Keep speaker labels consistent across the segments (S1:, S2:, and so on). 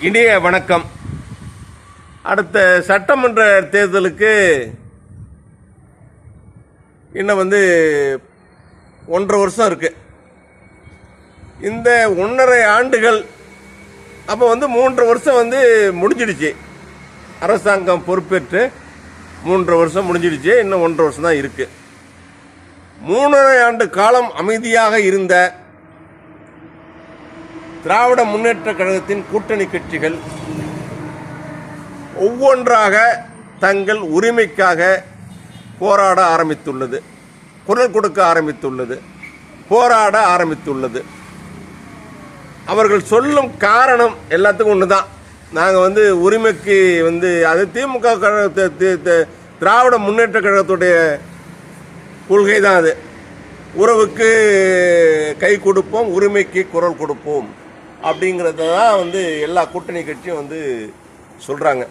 S1: இனிய வணக்கம். அடுத்த சட்டமன்ற தேர்தலுக்கு இன்னும் 1.5 வருஷம் இருக்கு. இந்த 1.5 ஆண்டுகள் அப்போ 3 வருஷம் முடிஞ்சிடுச்சு. அரசாங்கம் பொறுப்பேற்று 3 வருஷம் முடிஞ்சிடுச்சு. இன்னும் 1.5 வருஷம் தான் இருக்கு. 3.5 ஆண்டு காலம் அமைதியாக இருந்த திராவிட முன்னேற்ற கழகத்தின் கூட்டணி கட்சிகள் ஒவ்வொன்றாக தங்கள் உரிமைக்காக போராட ஆரம்பித்துள்ளது, குரல் கொடுக்க ஆரம்பித்துள்ளது, போராட ஆரம்பித்துள்ளது. அவர்கள் சொல்லும் காரணம் எல்லாத்துக்கும் ஒன்று தான். நாங்கள் உரிமைக்கு அது திமுக திராவிட முன்னேற்ற கழகத்துடைய கொள்கை தான். அது உறவுக்கு கை கொடுப்போம், உரிமைக்கு குரல் கொடுப்போம் அப்படிங்கிறத தான் எல்லா கூட்டணி கட்சியும் சொல்கிறாங்க.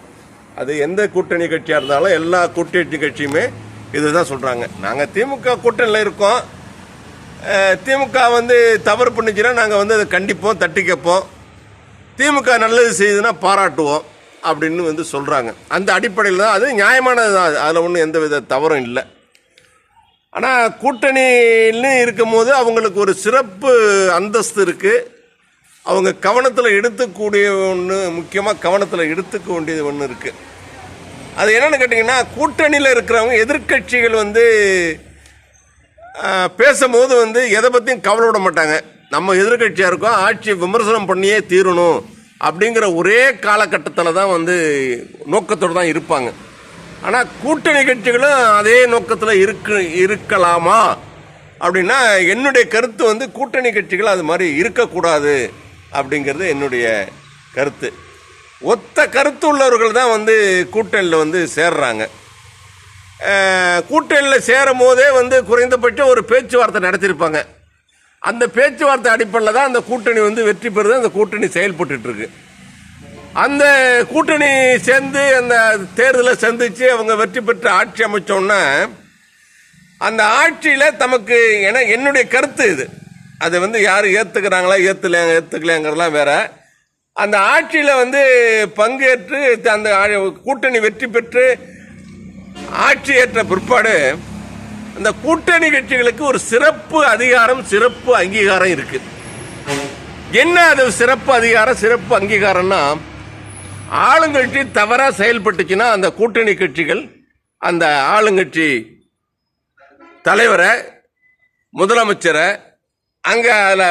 S1: அது எந்த கூட்டணி கட்சியாக இருந்தாலும் எல்லா கூட்டணி கட்சியுமே இதுதான் சொல்கிறாங்க. நாங்கள் திமுக கூட்டணியில் இருக்கோம். திமுக தவறு பண்ணிச்சுன்னா நாங்கள் அதை கண்டிப்போம், தட்டி கேட்போம். திமுக நல்லது செய்யுதுன்னா பாராட்டுவோம் அப்படின்னு சொல்கிறாங்க. அந்த அடிப்படையில் தான் அது நியாயமானது தான். அதில் ஒன்றும் எந்த வித தவறும் இல்லை. ஆனால் கூட்டணின்னு இருக்கும்போது அவங்களுக்கு ஒரு சிறப்பு அந்தஸ்து இருக்குது. அவங்க கவனத்தில் எடுத்துக்கூடிய ஒன்று, முக்கியமாக கவனத்தில் எடுத்துக்க வேண்டியது ஒன்று இருக்குது. அது என்னென்னு கேட்டிங்கன்னா, கூட்டணியில் இருக்கிறவங்க எதிர்கட்சிகள் பேசும்போது எதை பற்றியும் கவலைப்பட மாட்டாங்க. நம்ம எதிர்கட்சியாக இருக்கோம், ஆட்சி விமர்சனம் பண்ணியே தீரணும் அப்படிங்கிற ஒரே காலகட்டத்தில் தான் நோக்கத்தோடு தான் இருப்பாங்க. ஆனால் கூட்டணி கட்சிகளும் அதே நோக்கத்தில் இருக்கலாமா அப்படின்னா என்னுடைய கருத்து கூட்டணி கட்சிகள் அது மாதிரி இருக்கக்கூடாது அப்படிங்கிறது என்னுடைய கருத்து. ஒத்த கருத்து உள்ளவர்கள் தான் கூட்டணியில் சேர்றாங்க. கூட்டணியில் சேரும் போதே குறைந்தபட்சம் ஒரு பேச்சுவார்த்தை நடத்தியிருப்பாங்க. அந்த பேச்சுவார்த்தை அடிப்படையில் தான் அந்த கூட்டணி வெற்றி பெறுது, அந்த கூட்டணி செயல்பட்டு இருக்கு. அந்த கூட்டணி சேர்ந்து அந்த தேர்தலை சந்தித்து அவங்க வெற்றி பெற்று ஆட்சி அமைச்சோன்னா அந்த ஆட்சியில் தமக்கு என்னுடைய கருத்து இது. அதை யார் ஏற்றுக்கிறாங்களா ஏற்றுக்கலையாங்கிறதுலாம் வேற. அந்த ஆட்சியில் பங்கேற்று அந்த கூட்டணி வெற்றி பெற்று ஆட்சி ஏற்ற பிற்பாடு அந்த கூட்டணி கட்சிகளுக்கு ஒரு சிறப்பு அதிகாரம், சிறப்பு அங்கீகாரம் இருக்கு. என்ன அது சிறப்பு அதிகாரம், சிறப்பு அங்கீகாரம்னா, ஆளுங்கட்சி தவறாக செயல்பட்டுச்சுன்னா அந்த கூட்டணி கட்சிகள் அந்த ஆளுங்கட்சி தலைவரை, முதலமைச்சரை, அங்கே அதில்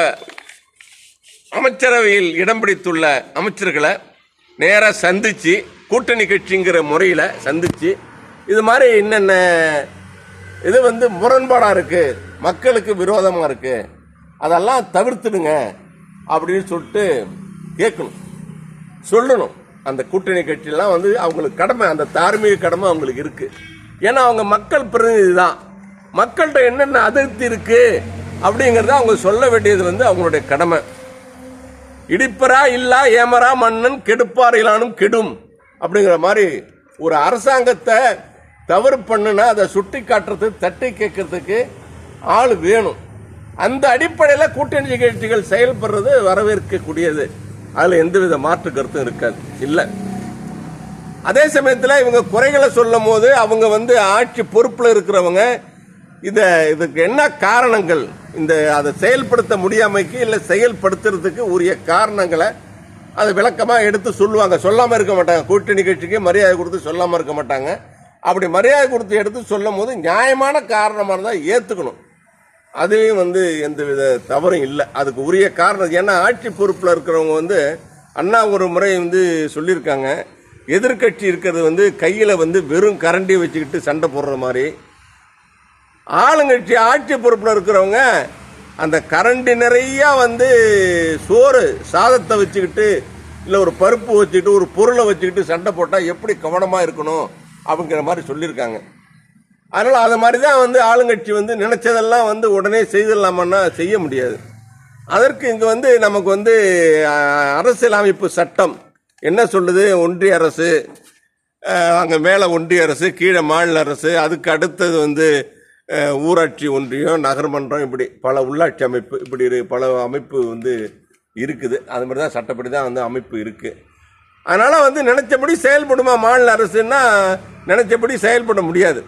S1: அமைச்சரவையில் இடம் பிடித்துள்ள அமைச்சர்களை நேராக சந்தித்து, கூட்டணி கட்சிங்கிற முறையில் சந்தித்து, இது மாதிரி என்னென்ன இது முரண்பாடாக இருக்குது, மக்களுக்கு விரோதமாக இருக்குது, அதெல்லாம் தவிர்த்துடுங்க அப்படின்னு சொல்லிட்டு கேட்கணும், சொல்லணும். அந்த கூட்டணி கட்சியெல்லாம் அவங்களுக்கு கடமை, அந்த தார்மீக கடமை அவங்களுக்கு இருக்குது. ஏன்னா அவங்க மக்கள் பிரதிநிதி தான். மக்கள்கிட்ட என்னென்ன அதிருப்தி இருக்குது அப்படிங்கிறத அவங்க சொல்ல வேண்டியது அவங்களுடைய கடமை. இடிப்பரா இல்லா ஏமரா மன்னன் கெடுப்பார் இலானும் கெடும் அப்படிங்கிற மாதிரி ஒரு அரசாங்கத்தை தவறு பண்ணுனா அதை சுட்டி காட்டுறதுக்கு, தட்டி கேட்கறதுக்கு ஆள் வேணும். அந்த அடிப்படையில் கூட்டணி கட்சிகள் செயல்படுறது வரவேற்கக்கூடியது. அதில் எந்தவித மாற்று கருத்தும் இருக்காது, இல்லை. அதே சமயத்தில் இவங்க குறைகளை சொல்லும் போது அவங்க ஆட்சி பொறுப்பில் இருக்கிறவங்க இதுக்கு என்ன காரணங்கள், அதை செயல்படுத்த முடியாமைக்கு இல்லை செயல்படுத்துறதுக்கு உரிய காரணங்களை அதை விளக்கமாக எடுத்து சொல்லுவாங்க. சொல்லாமல் இருக்க மாட்டாங்க. கூட்டணி கட்சிக்கு மரியாதை கொடுத்து சொல்லாமல் இருக்க மாட்டாங்க. அப்படி மரியாதை கொடுத்து எடுத்து சொல்லும் போது நியாயமான காரணமாக இருந்தால் ஏற்றுக்கணும். அதுலேயும் எந்தவித தவறும் இல்லை. அதுக்கு உரிய காரணம். ஏன்னா ஆட்சி பொறுப்பில் இருக்கிறவங்க அண்ணா ஒரு முறை சொல்லியிருக்காங்க, எதிர்கட்சி இருக்கிறது கையில் வெறும் கரண்டியை வச்சுக்கிட்டு சண்டை போடுற மாதிரி, ஆளுங்கட்சி ஆட்சி பொறுப்பில் இருக்கிறவங்க அந்த கரண்டி நிறையா சோறு சாதத்தை வச்சுக்கிட்டு இல்லை ஒரு பருப்பு வச்சுக்கிட்டு ஒரு பொருளை வச்சுக்கிட்டு சண்டை போட்டால் எப்படி கவனமாக இருக்கணும் அப்படிங்கிற மாதிரி சொல்லியிருக்காங்க. அதனால் அது மாதிரி தான் ஆளுங்கட்சி நினச்சதெல்லாம் உடனே செய்திடலாமன்னா செய்ய முடியாது. அதற்கு இங்கே நமக்கு அரசியலமைப்பு சட்டம் என்ன சொல்லுது? ஒன்றிய அரசு, அங்கே மேலே ஒன்றிய அரசு, கீழே மாநில அரசு, அதுக்கு அடுத்தது ஊராட்சி ஒன்றியம், நகர்மன்றம், இப்படி பல உள்ளாட்சி அமைப்பு, இப்படி பல அமைப்பு இருக்குது. அது மாதிரி தான் சட்டப்படி தான் அமைப்பு இருக்குது. அதனால வந்து நினைச்சபடி செயல்படுமா மாநில அரசுன்னா நினைச்சபடி செயல்பட முடியாது.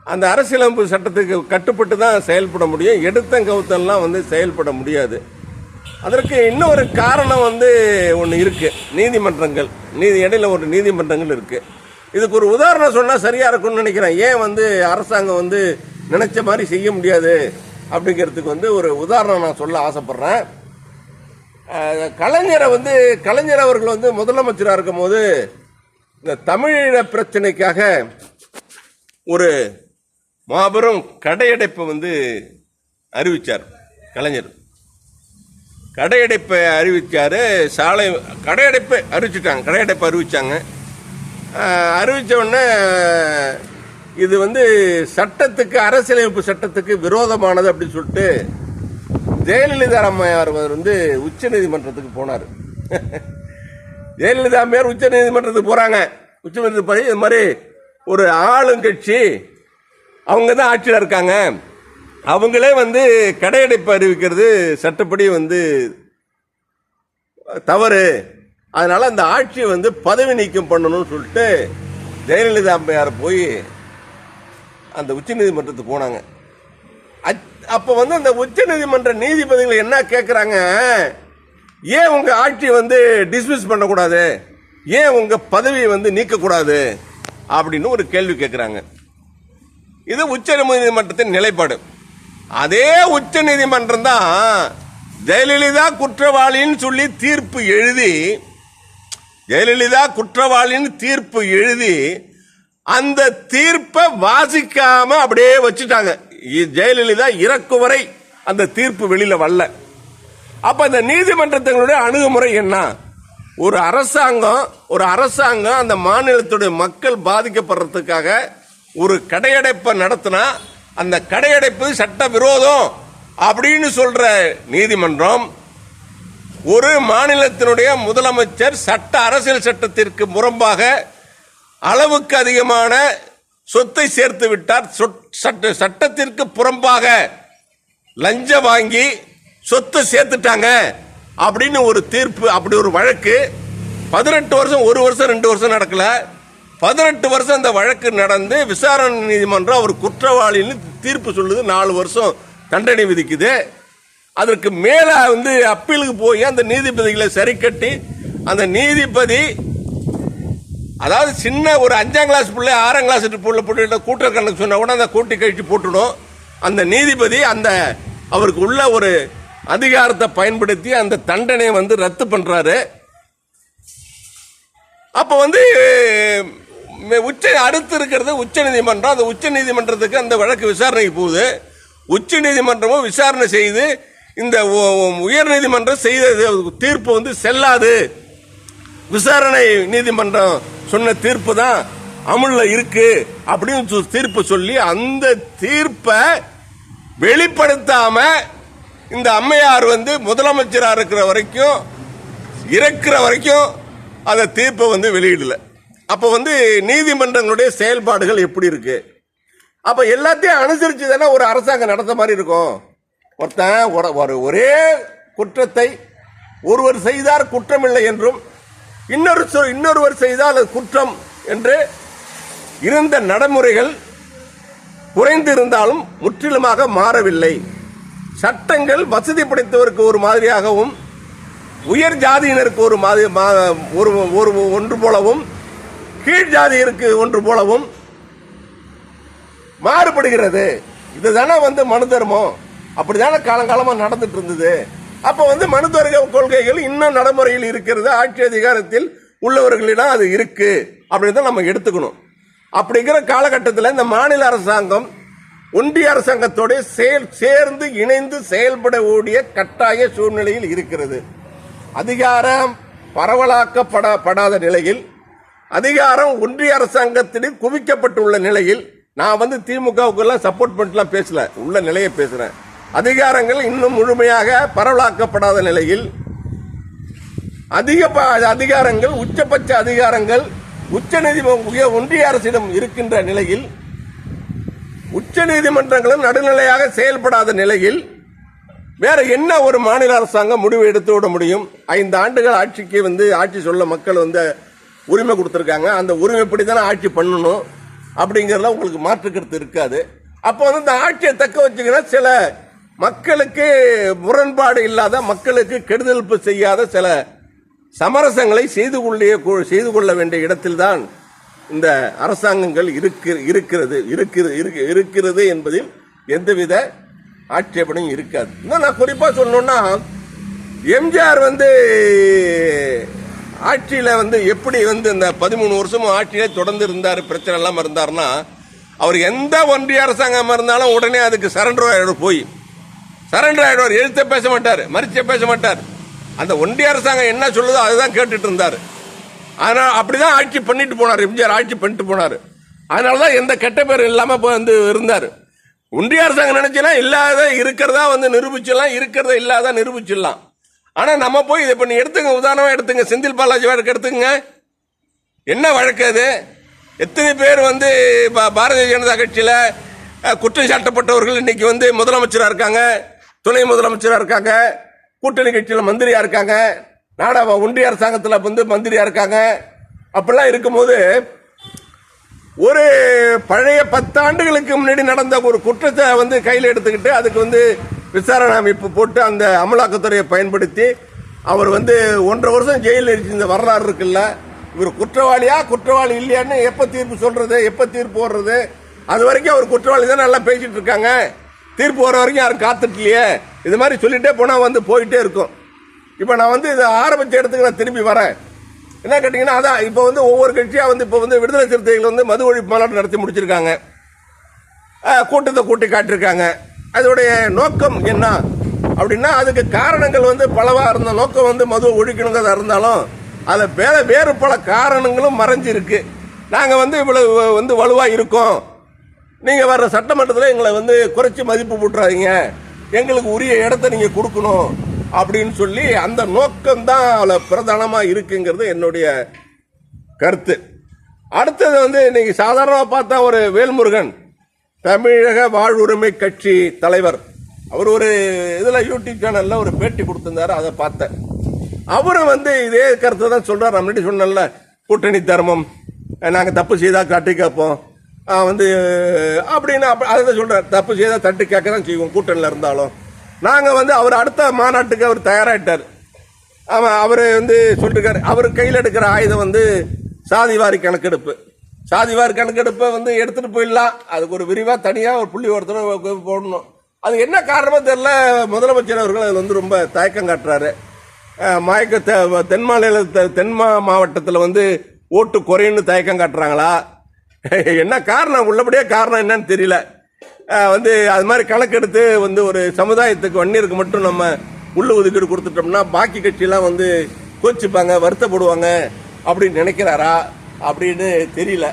S1: அந்த அரசியலமைப்பு சட்டத்துக்கு கட்டுப்பட்டு தான் செயல்பட முடியும். எடுத்த கவுத்தெல்லாம் வந்து செயல்பட முடியாது. அதற்கு இன்னொரு காரணம் வந்து ஒன்று இருக்கு, நீதிமன்றங்கள். இடையில ஒரு நீதிமன்றங்கள் இருக்கு. இதுக்கு ஒரு உதாரணம் சொன்னால் சரியா இருக்கும்னு நினைக்கிறேன். ஏன் வந்து அரசாங்கம் வந்து நினைச்ச மாதிரி செய்ய முடியாது அப்படிங்கிறதுக்கு வந்து ஒரு உதாரணம் நான் சொல்ல ஆசைப்படுறேன். கலைஞர் அவர்கள் வந்து முதலமைச்சராக இருக்கும் போது இந்த தமிழீழ பிரச்சனைக்காக ஒரு மாபெரும் கடையடைப்பை வந்து அறிவிச்சார். கலைஞர் கடையடைப்பை அறிவிச்சாரு. கடையடைப்பை அறிவிச்சாங்க. அறிவிச்ச உடனே இது வந்து சட்டத்துக்கு, அரசியலமைப்பு சட்டத்துக்கு விரோதமானது அப்படின்னு சொல்லிட்டு ஜெயலலிதா அம்மையார் வந்து உச்ச நீதிமன்றத்துக்கு போனார். ஜெயலலிதா அம்மையார் உச்ச நீதிமன்றத்துக்கு போறாங்க. உச்ச நீதிமன்றம் இது மாதிரி ஒரு ஆளுங்கட்சி, அவங்க தான் ஆட்சியில் இருக்காங்க, அவங்களே வந்து கடையடைப்பு அறிவிக்கிறது சட்டப்படி வந்து தவறு, அதனால அந்த ஆட்சியை வந்து பதவி நீக்கம் பண்ணணும்னு சொல்லிட்டு ஜெயலலிதா அம்மையார் போய் அந்த உச்ச நீதிமன்றத்துக்கு போனாங்க. அப்ப வந்து அந்த உச்ச நீதிமன்ற நீதிபதிகள் என்ன கேட்கிறாங்க, ஏன் உங்க ஆட்சியை வந்து டிஸ்மிஸ் பண்ணக்கூடாது, ஏன் உங்க பதவியை வந்து நீக்கக்கூடாது அப்படின்னு ஒரு கேள்வி கேட்கிறாங்க. இது உச்ச நீதிமன்றத்தின் நிலைப்பாடு. அதே உச்ச நீதிமன்றம் தான் ஜெயலலிதா குற்றவாளின்னு சொல்லி தீர்ப்பு எழுதி அந்த தீர்ப்பை வாசிக்காம அப்படியே வச்சுட்டாங்க. ஜெயலலிதா இறக்கும் வரை அந்த தீர்ப்பு வெளியில வரல. அப்ப இந்த நீதிமன்றத்தினுடைய அணுகுமுறை என்ன? ஒரு அரசாங்கம் அந்த மாநிலத்துடைய மக்கள் பாதிக்கப்படுறதுக்காக ஒரு கடையடைப்பை நடத்தினா அந்த கடையடைப்பு சட்ட விரோதம் அப்படின்னு சொல்ற நீதிமன்றம், ஒரு மாநிலத்தினுடைய முதலமைச்சர் அரசியல் சட்டத்திற்கு முரம்பாக அளவுக்கு அதிகமான சொத்தை சேர்த்து விட்டார், சட்டத்திற்கு புறம்பாக லஞ்சம் வாங்கி சொத்தை சேர்த்துட்டாங்க அப்படின்னு ஒரு தீர்ப்பு, அப்படி ஒரு வழக்கு 18 வருஷம், 1 வருஷம் 2 வருஷம் நடக்கல, 18 வருஷம் அந்த வழக்கு நடந்து விசாரணை நீதிமன்றம் அவர் குற்றவாளின்னு தீர்ப்பு சொல்லுது. 4 வருஷம் தண்டனை விதிக்குது. அதற்கு மேல வந்து அப்பீலுக்கு போய் அந்த நீதிபதிகளை சரி கட்டி, அந்த நீதிபதி அதாவது சின்ன ஒரு 5ஆம் கிளாஸ் பிள்ளை 6ஆம் கிளாஸ் பிள்ளை போட்டு கூட்டல் கணக்கு சொன்னா கூட அந்த கூட்டி கழிச்சு போட்டுடும். அந்த நீதிபதி அவருக்கு உள்ள ஒரு அதிகாரத்தை பயன்படுத்தி அந்த தண்டனையை வந்து ரத்து பண்றாரு. அப்ப வந்து அடுத்து இருக்கிறது உச்ச நீதிமன்றம். அந்த உச்ச நீதிமன்றத்துக்கு அந்த வழக்கு விசாரணைக்கு போகுது. உச்ச நீதிமன்றமும் விசாரணை செய்து இந்த உயர் நீதிமன்றம் செய்த தீர்ப்பு வந்து செல்லாது, விசாரணை நீதிமன்றம் சொன்ன தீர்ப்பு தான் அமுல்ல இருக்கு அப்படின்னு தீர்ப்பு சொல்லி அந்த தீர்ப்பை வெளிப்படுத்தாம இந்த அம்மையார் வந்து முதலமைச்சராக இருக்கிற வரைக்கும், இறக்குற வரைக்கும் அந்த தீர்ப்பை வந்து வெளியிடல. அப்ப வந்து நீதிமன்றங்களுடைய செயல்பாடுகள் எப்படி இருக்கு? அப்ப எல்லாத்தையும் அனுசரிச்சு தானே ஒரு அரசாங்கம் நடத்த மாதிரி இருக்கும். ஒரே குற்றத்தை ஒருவர் செய்தார் குற்றமில்லை என்றும், இன்னொருவர் செய்தால் அது குற்றம் என்று இருந்த நடைமுறைகள் குறைந்து இருந்தாலும் முற்றிலுமாக மாறவில்லை. சட்டங்கள் வசதி படைத்தவருக்கு ஒரு மாதிரியாகவும், உயர் ஜாதியினருக்கு ஒன்று போலவும், கீழ் ஜாதியினருக்கு ஒன்று போலவும் மாறுபடுகிறது. இதுதானே வந்து மனு தர்மம், அப்படித்தானே காலங்காலமா நடந்துட்டு இருந்தது. அப்ப வந்து மனு தர்ம கொள்கைகள் இன்னும் நடைமுறையில் இருக்கிறது, ஆட்சி அதிகாரத்தில் உள்ளவர்களிடம் அது இருக்கு அப்படின்னு நம்ம எடுத்துக்கணும். அப்படிங்கிற காலகட்டத்தில் இந்த மாநில அரசாங்கம் ஒன்றிய அரசாங்கத்தோட சேர்ந்து இணைந்து செயல்படக்கூடிய கட்டாய சூழ்நிலையில் இருக்கிறது. அதிகாரம் பரவலாக்கப்படாத நிலையில், அதிகாரம் ஒன்றிய அரசாங்கத்திடம் குவிக்கப்பட்டுள்ள நிலையில், நான் வந்து திமுகவுக்கு எல்லாம் சப்போர்ட் பண்ணிட்டுலாம் பேசல, உள்ள நிலையை பேசுறேன். அதிகாரங்கள் இன்னும் முழுமையாக பரவலாக்கப்படாத நிலையில், அதிகாரங்கள் உச்சபட்ச அதிகாரங்கள் ஒன்றிய அரசிடம் இருக்கின்ற நிலையில், உச்ச நீதிமன்றங்களும் நடுநிலையாக செயல்படாத நிலையில், வேற என்ன ஒரு மாநில அரசாங்கம் முடிவு எடுத்து விட முடியும்? 5 ஆண்டுகள் ஆட்சிக்கு ஆட்சி சொல்ல மக்கள் உரிமை கொடுத்துருக்காங்க. அந்த உரிமைப்படி தானே ஆட்சி பண்ணணும் அப்படிங்கிறதுல உங்களுக்கு மாற்று கருத்து இருக்காது. அப்போ இந்த ஆட்சியை தக்க வச்சுக்கினா சில மக்களுக்கு முரண்பாடு இல்லாத, மக்களுக்கு கெடுதல் செய்யாத சில சமரசங்களை செய்து கொள்ள வேண்டிய இடத்தில் தான் இந்த அரசாங்கங்கள் இருக்கிறது என்பதில் எந்தவித ஆட்சேபனையும் இருக்காது. இன்னும் நான் குறிப்பா சொல்லணும்னா, எம்ஜிஆர் ஆட்சியில எப்படி இந்த 13 வருஷமும் ஆட்சியில தொடர்ந்து இருந்தார், பிரச்சனை இல்லாம இருந்தாருன்னா, அவர் எந்த ஒன்றிய அரசாங்கம் இருந்தாலும் உடனே அதுக்கு சரண்டர் ஆயிடுவார். எழுத்த பேச மாட்டார், மறிச்ச பேச மாட்டார். அந்த ஒன்றிய அரசாங்கம் என்ன சொல்லுதோ அதுதான் கேட்டுட்டு இருந்தார். அதனால அப்படிதான் ஆட்சி பண்ணிட்டு போனார். எம்ஜிஆர் ஆட்சி பண்ணிட்டு போனார். அதனாலதான் எந்த கெட்ட பேர் இல்லாம இருந்தார். ஒன்றிய அரசாங்கம் நினைச்சுன்னா இல்லாத இருக்கிறதா நிரூபிச்சிடலாம், இருக்கிறத இல்லாத நிரூபிச்சிடலாம். ஆனா நம்ம போய் இதை பண்ணி எடுத்துங்க, உதாரணமா எடுத்துங்க, செந்தில் பாலாஜி வழக்கு எடுத்துங்க. என்ன வழக்கு அது? எத்தனை பேர் பாரதிய ஜனதா கட்சியில குற்றம் சாட்டப்பட்டவர்கள் இன்னைக்கு முதலமைச்சரா இருக்காங்க, துணை முதலமைச்சரா இருக்காங்க, கூட்டணி கட்சியில மந்திரியா இருக்காங்க, ஒன்றிய அரசாங்கத்தில் மந்திரியா இருக்காங்க. அப்படிலாம் இருக்கும்போது ஒரு பழைய 10 ஆண்டுகளுக்கு முன்னாடி நடந்த ஒரு குற்றத்தை கையில் எடுத்துக்கிட்டு அதுக்கு விசாரணை அமைப்பு போட்டு அந்த அமலாக்கத்துறையை பயன்படுத்தி அவர் 1.5 வருஷம் ஜெயிலில் இருந்த வரலாறு இருக்குல்ல. இவர் குற்றவாளி இல்லையான்னு எப்ப தீர்ப்பு சொல்றது, எப்ப தீர்ப்பு போடுறது? அது வரைக்கும் அவர் குற்றவாளி தான் நல்லா பேசிட்டு இருக்காங்க. தீர்ப்பு வர வரைக்கும் யாரும் காத்துட்டு இல்லையே. இது மாதிரி சொல்லிட்டே போனா போயிட்டே இருக்கும். இப்ப நான் இதை ஆரம்பிச்ச இடத்துக்கு நான் திரும்பி வரேன். என்ன கேட்டீங்கன்னா, அதான் இப்ப ஒவ்வொரு கட்சியா இப்ப விடுதலை சிறுத்தைகள் மது ஒழிப்பு மாநாடு நடத்தி முடிச்சிருக்காங்க. கூட்டத்தை கூட்டி காட்டிருக்காங்க. அதோடைய நோக்கம் என்ன அப்படின்னா, அதுக்கு காரணங்கள் பலவா இருந்த நோக்கம் மதுவை ஒழிக்கணுங்கிறதா இருந்தாலும் அதுல வேறு பல காரணங்களும் மறைஞ்சிருக்கு. நாங்க இவ்வளவு வலுவா இருக்கோம், நீங்க வர்ற சட்டமன்றத்தில் எங்களை குறைச்சி மதிப்பு போட்டுறாதீங்க, எங்களுக்கு உரிய இடத்த நீங்க கொடுக்கணும் அப்படின்னு சொல்லி அந்த நோக்கம் தான் அவளை பிரதானமா இருக்குங்கிறது என்னுடைய கருத்து. அடுத்தது இன்னைக்கு சாதாரணமா பார்த்தா ஒரு வேல்முருகன், தமிழக வாழ்வுரிமை கட்சி தலைவர், அவர் ஒரு இதுல யூடியூப் சேனல்ல ஒரு பேட்டி கொடுத்திருந்தாரு, அதை பார்த்தேன். அவரும் இதே கருத்தை தான் சொல்றாரு. முன்னாடி சொன்னல, கூட்டணி தர்மம், நாங்க தப்பு செய்தா தட்டி கேட்போம் அப்படின்னு அதை சொல்றாரு. தப்பு செய்தா தட்டி கேட்க தான் செய்வோம் கூட்டணியில் இருந்தாலும். நாங்க அவர் அடுத்த மாநாட்டுக்கு அவர் தயாராயிட்டார். அவரு சொல்லிருக்காரு, அவர் கையில் எடுக்கிற ஆயுதம் சாதிவாரி கணக்கெடுப்பு. சாதிவாரி கணக்கெடுப்பை எடுத்துட்டு போயிடலாம், அதுக்கு ஒரு விரிவா தனியா ஒரு புள்ளி ஒருத்தர் போடணும். அது என்ன காரணமோ தெரியல, முதலமைச்சர் அவர்கள் அதுல ரொம்ப தயக்கம் காட்டுறாரு. தென் மாவட்டத்தில் ஓட்டு குறைன்னு தயக்கம் காட்டுறாங்களா, என்ன காரணம்? உள்ளபடியே காரணம் என்னன்னு தெரியல. அது மாதிரி கணக்கெடுத்து ஒரு சமுதாயத்துக்கு வன்னியருக்கு மட்டும் நம்ம உள்ள ஒதுக்கீடு கொடுத்துட்டோம்னா பாக்கி கட்சியெல்லாம் கோச்சிப்பாங்க, வருத்தப்படுவாங்க அப்படின்னு நினைக்கிறாரா அப்படின்னு தெரியல.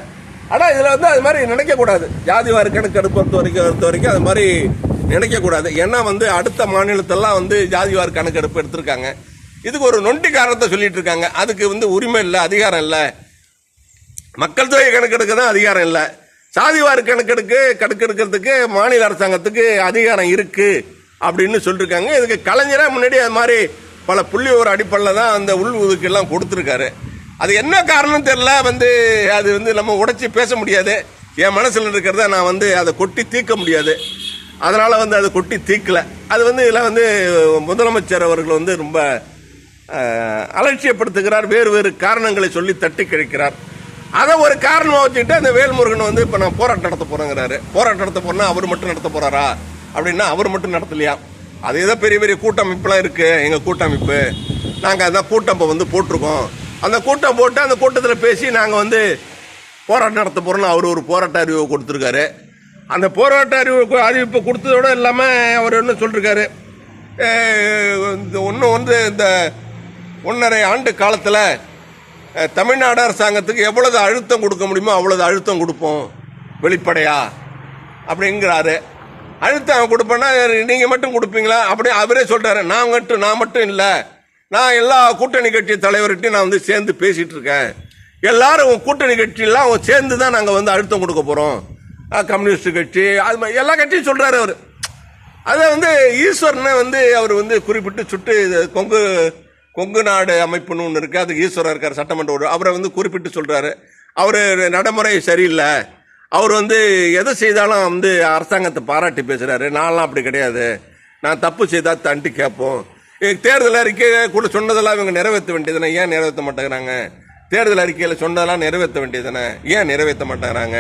S1: ஆனா இதுல அது மாதிரி நினைக்க கூடாது. ஜாதிவாரி கணக்கெடுப்பு பொறுத்த வரைக்கும் அது மாதிரி நினைக்க கூடாது. ஏன்னா அடுத்த மாநிலத்தெல்லாம் ஜாதிவாரி கணக்கெடுப்பு எடுத்திருக்காங்க. இதுக்கு ஒரு நொண்டி காரணத்தை சொல்லிட்டு இருக்காங்க. அதுக்கு உரிமை இல்லை, அதிகாரம் இல்லை. மக்கள் தொகை கணக்கெடுக்க தான் அதிகாரம் இல்லை. சாதிவாரி கணக்கெடுக்கிறதுக்கு மாநில அரசாங்கத்துக்கு அதிகாரம் இருக்கு அப்படின்னு சொல்லிருக்காங்க. இதுக்கு கலைஞரா முன்னாடி அது மாதிரி பல புள்ளி ஒரு அடிப்படையில் தான் அந்த உள் ஒதுக்கீடு எல்லாம் கொடுத்துருக்காரு. அது என்ன காரணம் தெரியல. அது நம்ம உடைச்சி பேச முடியாது. என் மனசுல இருக்கிறத நான் அதை கொட்டி தீர்க்க முடியாது. அதனால அதை கொட்டி தீர்க்கல. அது இதில் முதலமைச்சர் அவர்கள் ரொம்ப அலட்சியப்படுத்துகிறார். வேறு வேறு காரணங்களை சொல்லி தட்டி கழிக்கிறார். அதை ஒரு காரணமா வச்சுக்கிட்டு அந்த வேல்முருகன் இப்ப நான் போராட்டம் நடத்த போறேங்கிறாரு. போராட்டம் நடத்த போறேன்னா அவர் மட்டும் நடத்த போறாரா அப்படின்னா அவர் மட்டும் நடத்தலையா. அது ஏதோ பெரிய பெரிய கூட்டமைப்புலாம் இருக்கு. எங்க கூட்டமைப்பு நாங்க அதான் கூட்டம் போட்டிருக்கோம். அந்த கூட்டம் போட்டு அந்த கூட்டத்தில் பேசி நாங்க போராட்டம் நடத்த போறோம்னு அவர் ஒரு போராட்ட அறிவிப்பு கொடுத்திருக்காரு. அந்த போராட்ட அறிவிப்பு கொடுத்ததோட இல்லாம அவர் என்ன சொல்லிருக்காரு, இந்த 1.5 ஆண்டு காலத்தில் தமிழ்நாடு அரசாங்கத்துக்கு எவ்வளவு அழுத்தம் கொடுக்க முடியுமோ அவ்வளவு அழுத்தம் கொடுப்போம் வெளிப்படையா அப்படிங்கிறாரு. அழுத்தம் கொடுப்பேன்னா நீங்க மட்டும் கொடுப்பீங்களா அப்படி அவரே சொல்றாரு. நான் மட்டும் இல்ல, நான் எல்லா கூட்டணி கட்சி தலைவர்கிட்டையும் நான் சேர்ந்து பேசிட்டு இருக்கேன். எல்லாரும் கூட்டணி கட்சியெல்லாம் சேர்ந்து தான் நாங்க அழுத்தம் கொடுக்க போறோம். கம்யூனிஸ்ட் கட்சி, அது எல்லா கட்சியும் சொல்றாரு அவரு. அதை வந்து ஈஸ்வரனை வந்து அவர் வந்து குறிப்பிட்டு சுட்டு கொங்கு நாடு அமைப்புன்னு ஒன்று இருக்குது, அதுக்கு ஈஸ்வரர் இருக்கார் சட்டமன்ற அவரை வந்து குறிப்பிட்டு சொல்கிறாரு. அவர் நடைமுறை சரியில்லை, அவர் வந்து எதை செய்தாலும் வந்து அரசாங்கத்தை பாராட்டி பேசுகிறாரு. நான்லாம் அப்படி கிடையாது, நான் தப்பு செய்தால் தண்டி கேட்போம். தேர்தல் அறிக்கை கூட சொன்னதெல்லாம் இவங்க நிறைவேற்ற வேண்டியதுதானே, ஏன் நிறைவேற்ற மாட்டேங்கிறாங்க? தேர்தல் அறிக்கையில் சொன்னதெல்லாம் நிறைவேற்ற வேண்டியதுதானே, ஏன் நிறைவேற்ற மாட்டேங்கிறாங்க?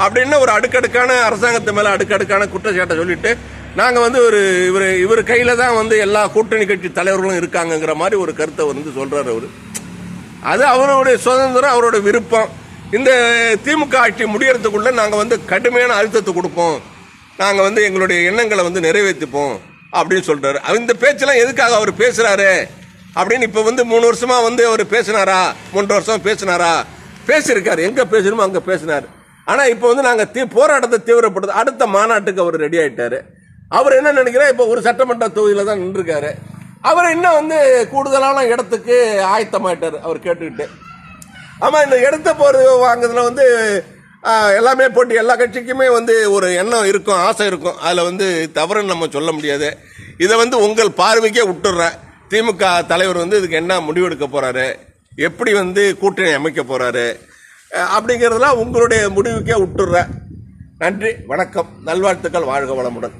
S1: அப்படின்னு ஒரு அடுக்கடுக்கான அரசாங்கத்து மேலே அடுக்கடுக்கான குற்றச்சாட்டை சொல்லிட்டு நாங்கள் வந்து இவர் கையில் தான் வந்து எல்லா கூட்டணி கட்சி தலைவர்களும் இருக்காங்கங்கிற மாதிரி ஒரு கருத்தை வந்து சொல்கிறார் அவர். அது அவருடைய சுதந்திரம், அவருடைய விருப்பம். இந்த திமுக ஆட்சி முடியறதுக்குள்ள நாங்கள் வந்து கடுமையான அழுத்தத்தை கொடுப்போம், நாங்கள் வந்து எங்களுடைய எண்ணங்களை வந்து நிறைவேற்றிப்போம் அப்படின்னு சொல்றாரு. இந்த பேச்செல்லாம் எதுக்காக அவர் பேசுறாரு அப்படின்னு இப்போ வந்து 3 வருஷமா வந்து அவர் பேசினாரா, 3 வருஷம் பேசினாரா? பேசியிருக்காரு, எங்க பேசணுமோ அங்கே பேசினார். ஆனால் இப்போ வந்து நாங்கள் போராட்டத்தை தீவிரப்படுத்த அடுத்த மாநாட்டுக்கு அவர் ரெடி ஆயிட்டாரு. அவர் என்ன நினைக்கிறார், இப்போ ஒரு சட்டமன்ற தொகுதியில் தான் நின்றுருக்காரு. அவர் இன்னும் வந்து கூடுதலான இடத்துக்கு ஆயத்தமாயிட்டார் அவர் கேட்டுக்கிட்டு. ஆமாம், இந்த இடத்த போகிறது வாங்குறதுல வந்து எல்லாமே போட்டு எல்லா கட்சிக்குமே வந்து ஒரு எண்ணம் இருக்கும், ஆசை இருக்கும். அதில் வந்து தவறுன்னு நம்ம சொல்ல முடியாது. இதை வந்து உங்கள் பார்வைக்கே விட்டுடுறேன். திமுக தலைவர் வந்து இதுக்கு என்ன முடிவெடுக்க போகிறாரு, எப்படி வந்து கூட்டணி அமைக்க போகிறாரு அப்படிங்கிறதெல்லாம் உங்களுடைய முடிவுக்கே விட்டுடுறேன். நன்றி, வணக்கம், நல்வாழ்த்துக்கள், வாழ்க வளமுடன்.